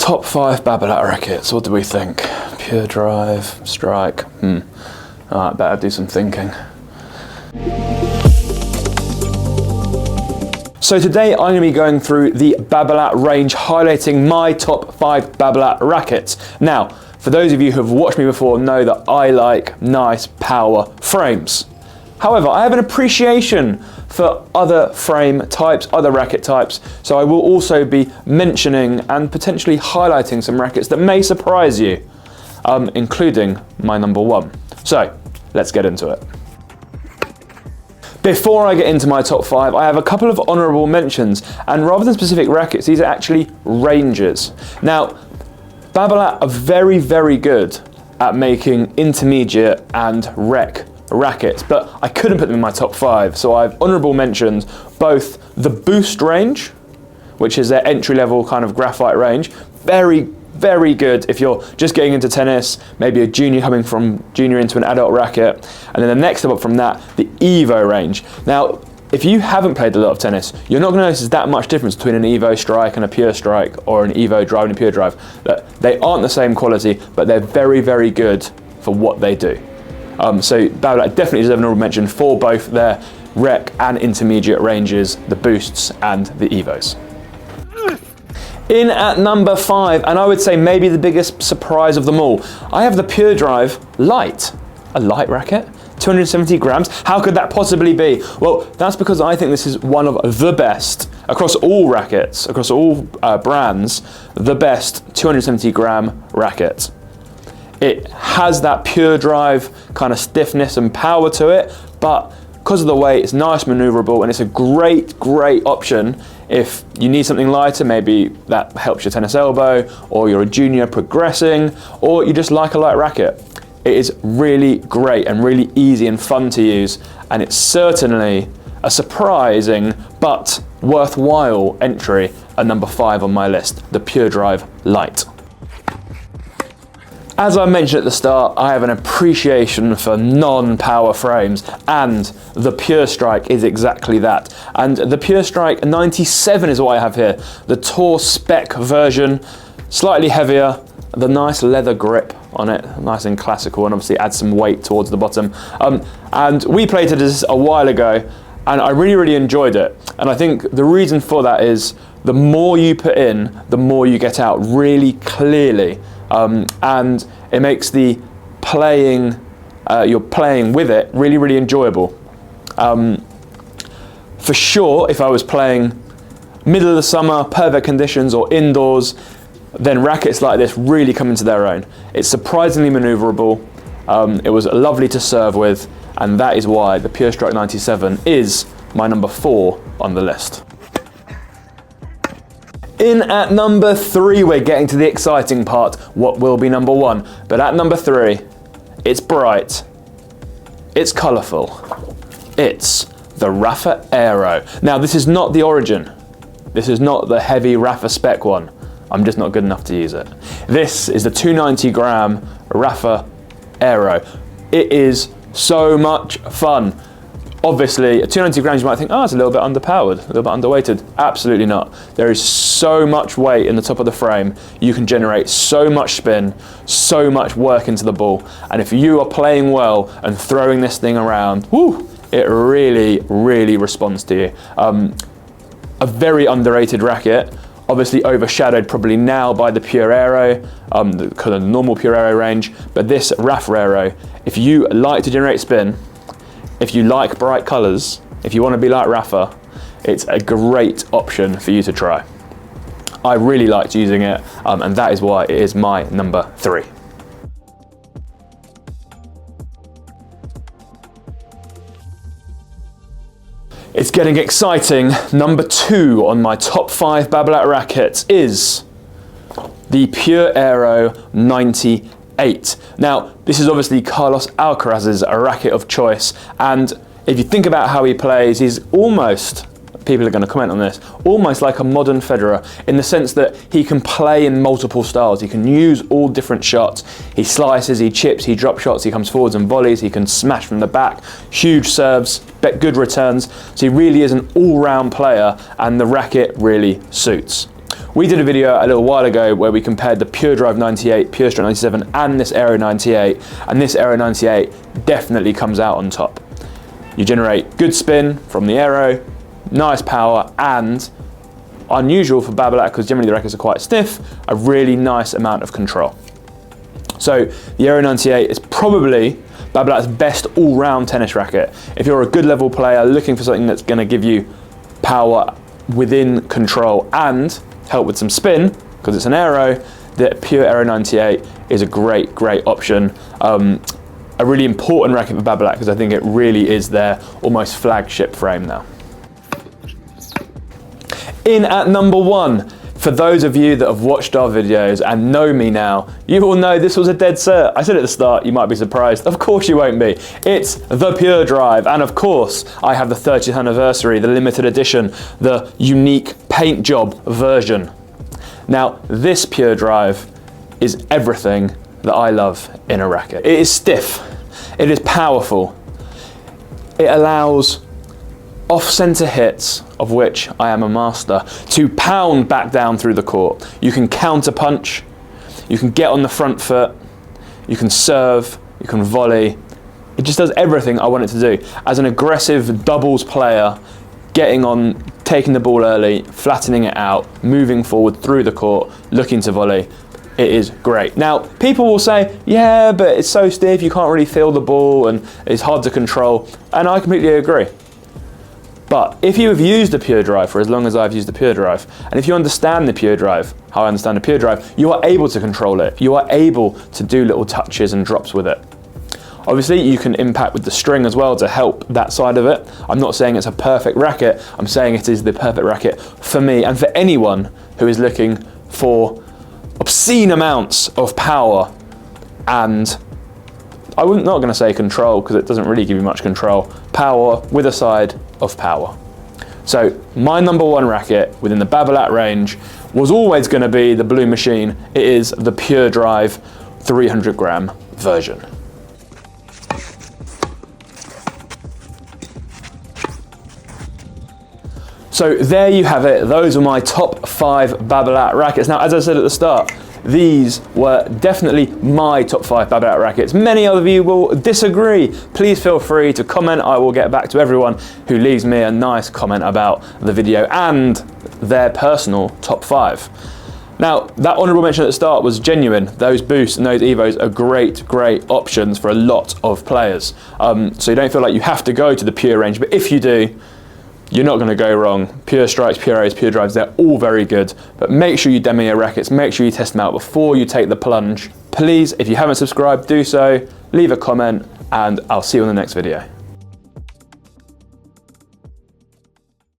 Top 5 Babolat rackets, what do we think? Pure drive, strike, Alright, better do some thinking. So today I'm going to be going through the Babolat range, highlighting my top 5 Babolat rackets. Now, for those of you who have watched me before know that I like nice power frames. However, I have an appreciation for other frame types, other racket types, so I will also be mentioning and potentially highlighting some rackets that may surprise you, including my number 1. So, let's get into it. Before I get into my top 5, I have a couple of honourable mentions, and rather than specific rackets, these are actually ranges. Now, Babolat are very, very good at making intermediate and rec rackets, but I couldn't put them in my top 5, so I have honourable mentions both the Boost range, which is their entry-level kind of graphite range, very good if you're just getting into tennis, maybe a junior coming from junior into an adult racket, and then the next step up from that, the Evo range. Now, if you haven't played a lot of tennis, you're not going to notice there's that much difference between an Evo strike and a pure strike, or an Evo drive and a pure drive. They aren't the same quality, but they're very good for what they do. So Babolat definitely deserve an honorable mention for both their rec and intermediate ranges, the Boosts and the Evos. In at number 5, and I would say maybe the biggest surprise of them all, I have the Pure Drive Light. A light racket? 270 grams? How could that possibly be? Well, that's because I think this is one of the best, across all rackets, across all brands, the best 270 gram racket. It has that pure drive kind of stiffness and power to it, but because of the weight, it's nice, maneuverable, and it's a great option if you need something lighter. Maybe that helps your tennis elbow, or you're a junior progressing, or you just like a light racket. It is really great and really easy and fun to use, and it's certainly a surprising but worthwhile entry at number 5 on my list, the Pure Drive Light. As I mentioned at the start, I have an appreciation for non-power frames, and the Pure Strike is exactly that. And the Pure Strike 97 is what I have here. The Tour Spec version, slightly heavier, the nice leather grip on it, nice and classical, and obviously adds some weight towards the bottom. And we played this a while ago, and I really enjoyed it. And I think the reason for that is the more you put in, the more you get out really clearly. And it makes the playing, you're playing with it really enjoyable. For sure, if I was playing middle of the summer, perfect conditions, or indoors, then rackets like this really come into their own. It's surprisingly maneuverable, it was lovely to serve with, and that is why the Pure Strike 97 is my number 4 on the list. In at number 3, we're getting to the exciting part, what will be number 1. But at number 3, it's bright, it's colourful, it's the Rafa Aero. Now, this is not the Origin. This is not the heavy Rafa spec one. I'm just not good enough to use it. This is the 290 gram Rafa Aero. It is so much fun. Obviously, at 290 grams, you might think, oh, it's a little bit underpowered, a little bit underweighted. Absolutely not. There is so much weight in the top of the frame. You can generate so much spin, so much work into the ball. And if you are playing well and throwing this thing around, whoo, it really responds to you. A very underrated racket, obviously overshadowed probably now by the Pure Aero, the kind of normal Pure Aero range. But this Rafa Aero, if you like to generate spin, if you like bright colours, if you want to be like Rafa, it's a great option for you to try. I really liked using it, and that is why it is my number 3. It's getting exciting. Number 2 on my top 5 Babolat rackets is the Pure Aero 98. Now, this is obviously Carlos Alcaraz's racket of choice, and if you think about how he plays, he's almost, people are going to comment on this, almost like a modern Federer, in the sense that he can play in multiple styles. He can use all different shots. He slices, he chips, he drop shots, he comes forwards and volleys, he can smash from the back, huge serves, good returns. So he really is an all-round player, and the racket really suits. We did a video a little while ago where we compared the Pure Drive 98, Pure Stroke 97 and this Aero 98, and this Aero 98 definitely comes out on top. You generate good spin from the Aero, nice power, and unusual for Babolat, because generally the rackets are quite stiff, a really nice amount of control. So the Aero 98 is probably Babolat's best all-round tennis racket. If you're a good level player looking for something that's going to give you power within control and help with some spin, because it's an Aero, the Pure Aero 98 is a great option. A really important racket for Babolat, because I think it really is their almost flagship frame now. In at number 1, for those of you that have watched our videos and know me now, you all know this was a dead cert. I said at the start, you might be surprised. Of course you won't be. It's the Pure Drive, and of course I have the 30th anniversary, the limited edition, the unique paint job version. Now, this Pure Drive is everything that I love in a racket. It is stiff, it is powerful, it allows off-center hits, of which I am a master, to pound back down through the court. You can counter punch, you can get on the front foot, you can serve, you can volley. It just does everything I want it to do. As an aggressive doubles player, getting on, taking the ball early, flattening it out, moving forward through the court, looking to volley, it is great. Now, people will say, yeah, but it's so stiff, you can't really feel the ball and it's hard to control, and I completely agree. But if you have used the Pure Drive for as long as I've used the Pure Drive, and if you understand the Pure Drive, how I understand the Pure Drive, you are able to control it. You are able to do little touches and drops with it. Obviously, you can impact with the string as well to help that side of it. I'm not saying it's a perfect racket, I'm saying it is the perfect racket for me and for anyone who is looking for obscene amounts of power and I'm not going to say control, because it doesn't really give you much control. Power with a side of power. So my number 1 racket within the Babolat range was always going to be the Blue Machine. It is the Pure Drive 300 gram version. So there you have it. Those are my top 5 Babolat rackets. Now, as I said at the start, these were definitely my top 5 Babolat rackets. Many of you will disagree. Please feel free to comment. I will get back to everyone who leaves me a nice comment about the video and their personal top 5. Now, that honourable mention at the start was genuine. Those boosts and those Evos are great options for a lot of players. So you don't feel like you have to go to the Pure range, but if you do, you're not going to go wrong. Pure Strikes, Pure Aeros, Pure Drives, they're all very good. But make sure you demo your rackets, make sure you test them out before you take the plunge. Please, if you haven't subscribed, do so, leave a comment, and I'll see you on the next video.